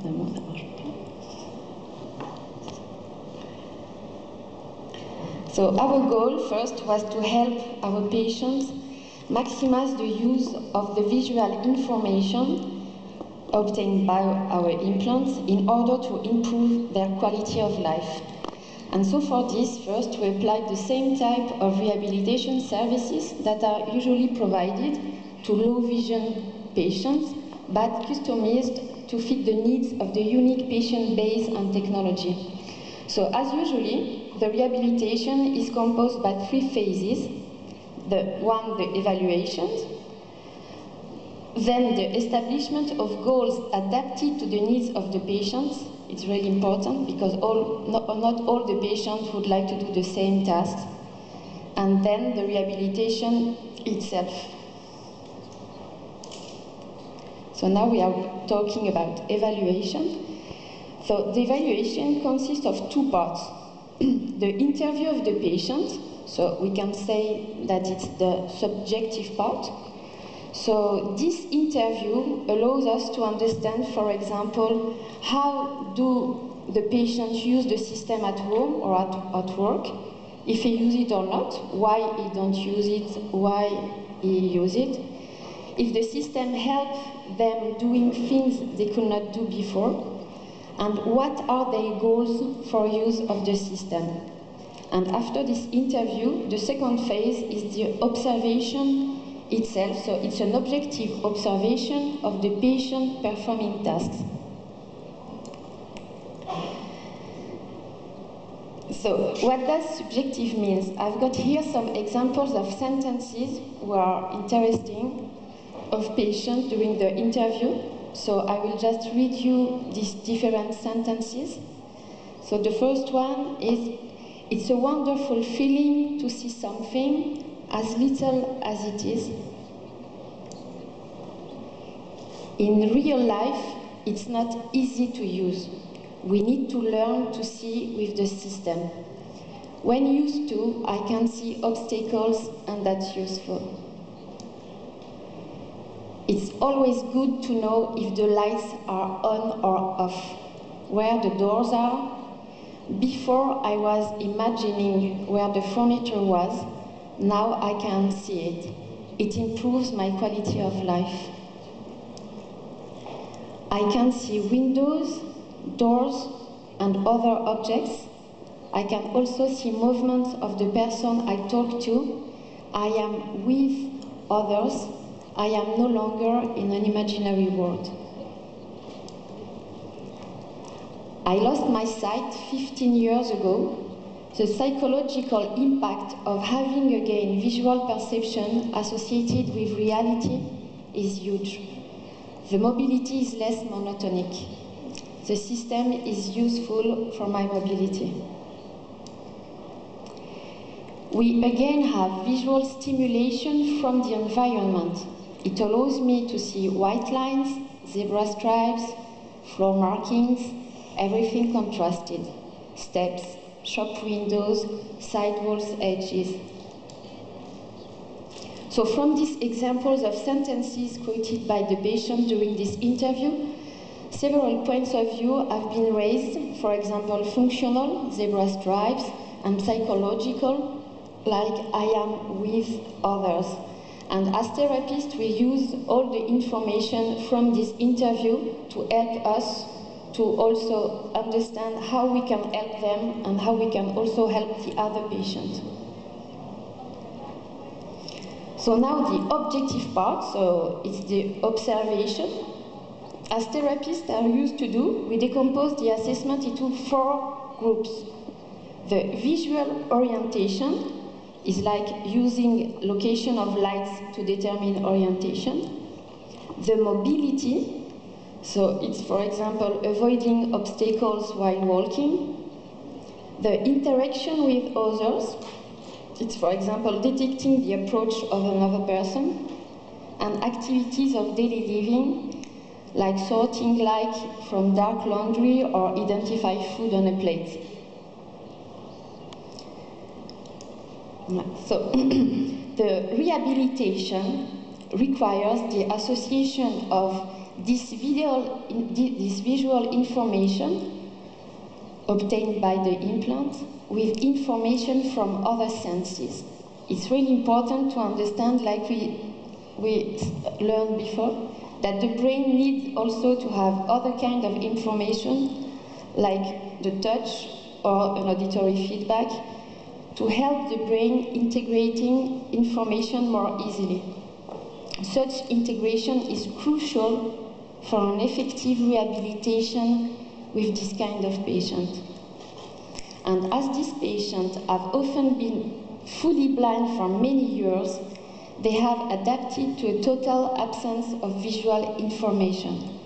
Évidemment, ça marche pas. So our goal first was to help our patients maximize the use of the visual information obtained by our implants in order to improve their quality of life. And so for this, first we applied the same type of rehabilitation services that are usually provided to low vision patients, but customized to fit the needs of the unique patient base and technology. So as usually, the rehabilitation is composed by 3 phases. The evaluations, then the establishment of goals adapted to the needs of the patients. It's really important because not all the patients would like to do the same tasks. And then the rehabilitation itself. So now we are talking about evaluation. So the evaluation consists of 2 parts. The interview of the patient, so we can say that it's the subjective part. So this interview allows us to understand, for example, how do the patients use the system at home or at work, if he use it or not, why he don't use it, why he use it, if the system helps them doing things they could not do before, and what are their goals for use of the system. And after this interview, the second phase is the observation itself. So it's an objective observation of the patient performing tasks. So what does subjective mean? I've got here some examples of sentences who are interesting of patients during the interview. So I will just read you these different sentences. So the first one is, it's a wonderful feeling to see something as little as it is. In real life, it's not easy to use. We need to learn to see with the system. When used to, I can see obstacles, and that's useful. It's always good to know if the lights are on or off, where the doors are. Before I was imagining where the furniture was, now I can see it. It improves my quality of life. I can see windows, doors, and other objects. I can also see movements of the person I talk to. I am with others. I am no longer in an imaginary world. I lost my sight 15 years ago. The psychological impact of having again visual perception associated with reality is huge. The mobility is less monotonic. The system is useful for my mobility. We again have visual stimulation from the environment. It allows me to see white lines, zebra stripes, floor markings, everything contrasted, steps, shop windows, sidewalls, edges. So from these examples of sentences quoted by the patient during this interview, several points of view have been raised, for example, functional, zebra stripes, and psychological, like I am with others. And as therapists, we use all the information from this interview to help us to also understand how we can help them and how we can also help the other patient. So now the objective part, so it's the observation. As therapists are used to do, we decompose the assessment into 4 groups. The visual orientation is like using location of lights to determine orientation. The mobility, so it's, for example, avoiding obstacles while walking. The interaction with others, it's, for example, detecting the approach of another person. And activities of daily living, like sorting like from dark laundry or identify food on a plate. So the rehabilitation requires the association of this visual information obtained by the implant with information from other senses. It's really important to understand, like we learned before, that the brain needs also to have other kind of information, like the touch or an auditory feedback, to help the brain integrating information more easily. Such integration is crucial for an effective rehabilitation with this kind of patient. And as these patients have often been fully blind for many years, they have adapted to a total absence of visual information.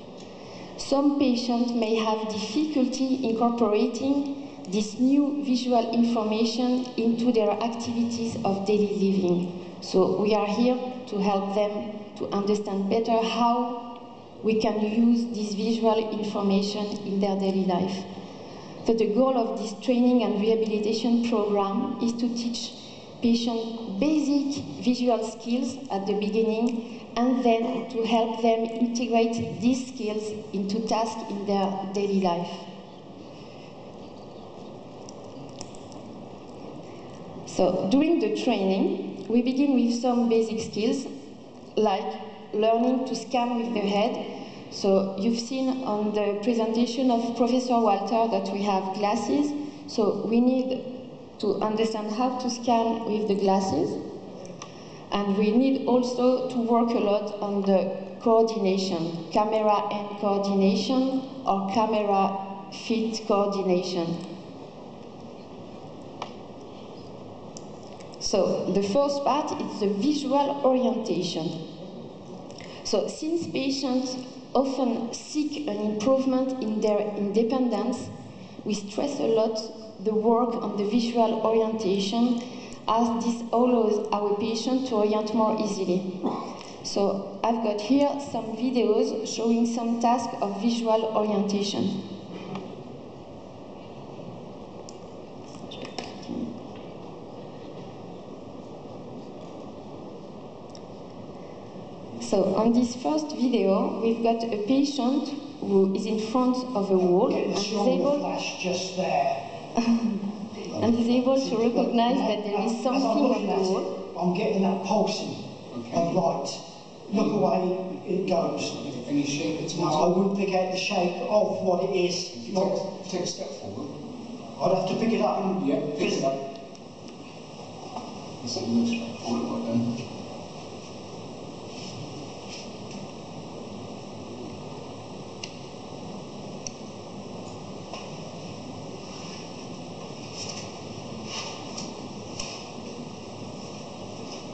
Some patients may have difficulty incorporating this new visual information into their activities of daily living. So we are here to help them to understand better how we can use this visual information in their daily life. So the goal of this training and rehabilitation program is to teach patients basic visual skills at the beginning, and then to help them integrate these skills into tasks in their daily life. So during the training, we begin with some basic skills, like learning to scan with the head. So you've seen on the presentation of Professor Walter that we have glasses. So we need to understand how to scan with the glasses. And we need also to work a lot on the coordination, camera hand coordination or camera feet coordination. So the first part is the visual orientation. So since patients often seek an improvement in their independence, we stress a lot the work on the visual orientation, as this allows our patient to orient more easily. So I've got here some videos showing some tasks of visual orientation. So on this first video, we've got a patient who is in front of a wall and is able, just there. and is able to recognize that there is something on the wall. I'm getting that pulsing of light. Look away, it goes. Any shape at No, all? I wouldn't pick out the shape of what it is. If you take a step forward. I'd have to pick it up and Pick it up. It's a little step forward like then.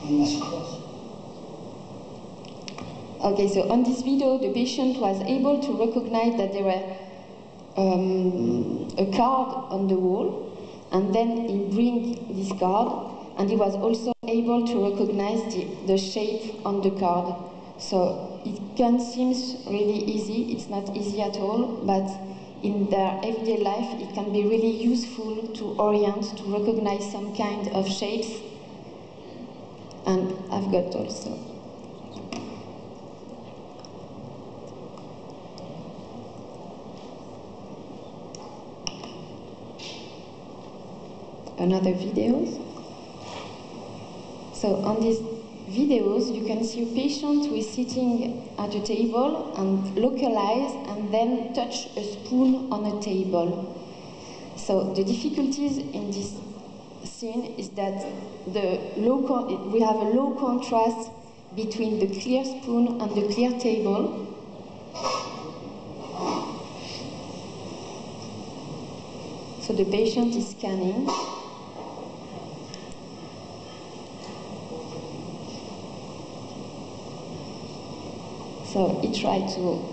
And that's across. Okay, so on this video, the patient was able to recognize that there were a card on the wall, and then he bring this card, and he was also able to recognize the shape on the card. So it can seem really easy. It's not easy at all, but in their everyday life, it can be really useful to orient, to recognize some kind of shapes. And I've got also another videos. So on these videos, you can see a patient who is sitting at a table and localize and then touch a spoon on a table. So the difficulties in this scene is that we have a low contrast between the clear spoon and the clear table. So the patient is scanning. So he tried to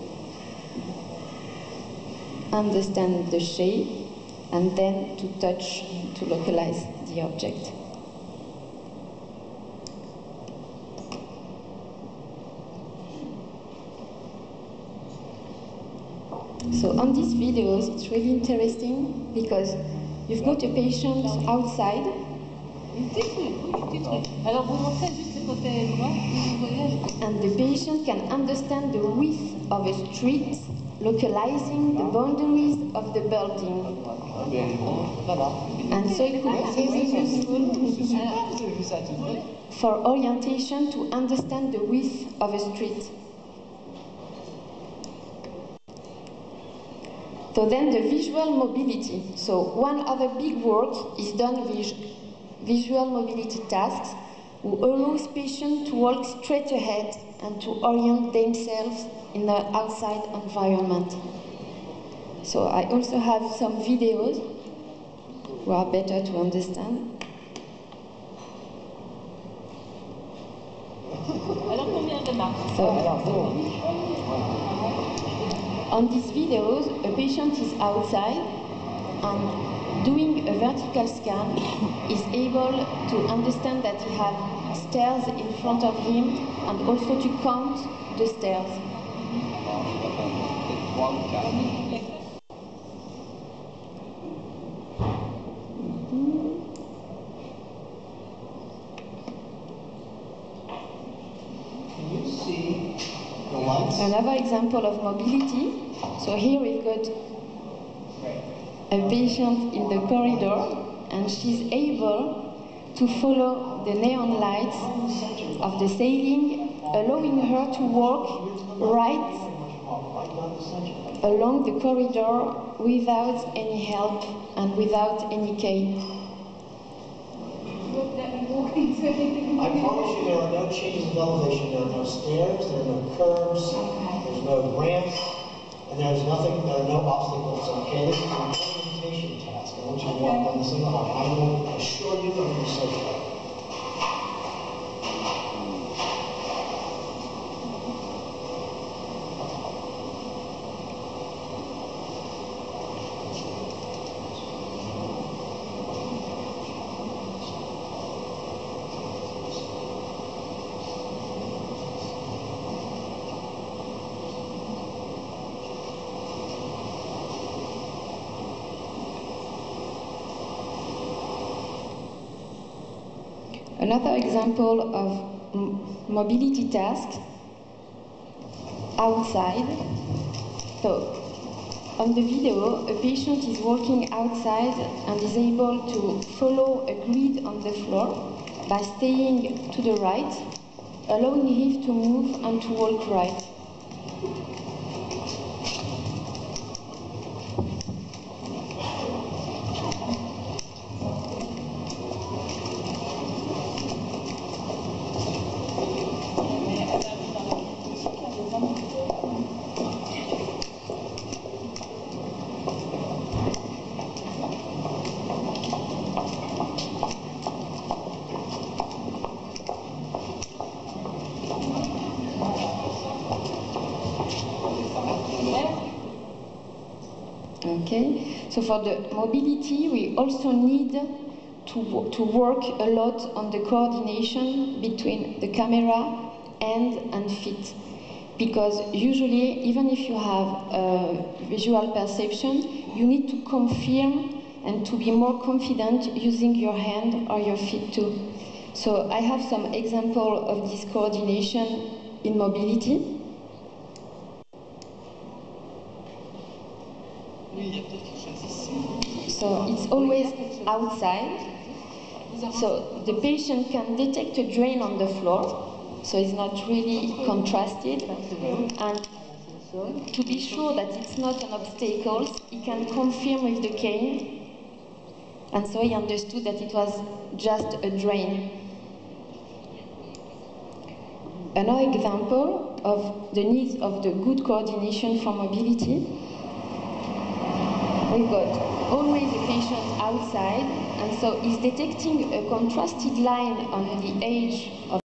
understand the shape and then to touch, to localize the object. So on these videos, it's really interesting because you've got a patient outside. Alors vous montrez juste le côté droit, vous voyez. And the patient can understand the width of a street, localizing the boundaries of the building. And so it could be very useful for orientation to understand the width of a street. So then the visual mobility. So one other big work is done with visual mobility tasks, who allows patients to walk straight ahead and to orient themselves in the outside environment. So I also have some videos who are better to understand. So, on these videos, a patient is outside and doing a vertical scan is able to understand that he has stairs in front of him and also to count the stairs. Can you see the lights? Another example of mobility. So here we've got a patient in the corridor and she's able to follow the neon lights of the ceiling, allowing her to walk right along the corridor without any help and without any cane. I promise you there are no changes of elevation. There are no stairs, there are no curves, there's no ramps, and there's nothing, there are no obstacles, okay? This is an orientation task. I want you to walk down the single line. I will assure you that you're safe. Another example of mobility tasks outside. So, on the video, a patient is walking outside and is able to follow a grid on the floor by staying to the right, allowing him to move and to walk right. Okay, so for the mobility, we also need to work a lot on the coordination between the camera, hand and feet. Because usually, even if you have visual perception, you need to confirm and to be more confident using your hand or your feet too. So I have some example of this coordination in mobility. So it's always outside. So the patient can detect a drain on the floor, so it's not really contrasted. And to be sure that it's not an obstacle, he can confirm with the cane. And so he understood that it was just a drain. Another example of the needs of the good coordination for mobility. We've got always a patient outside, and so he's detecting a contrasted line on the edge of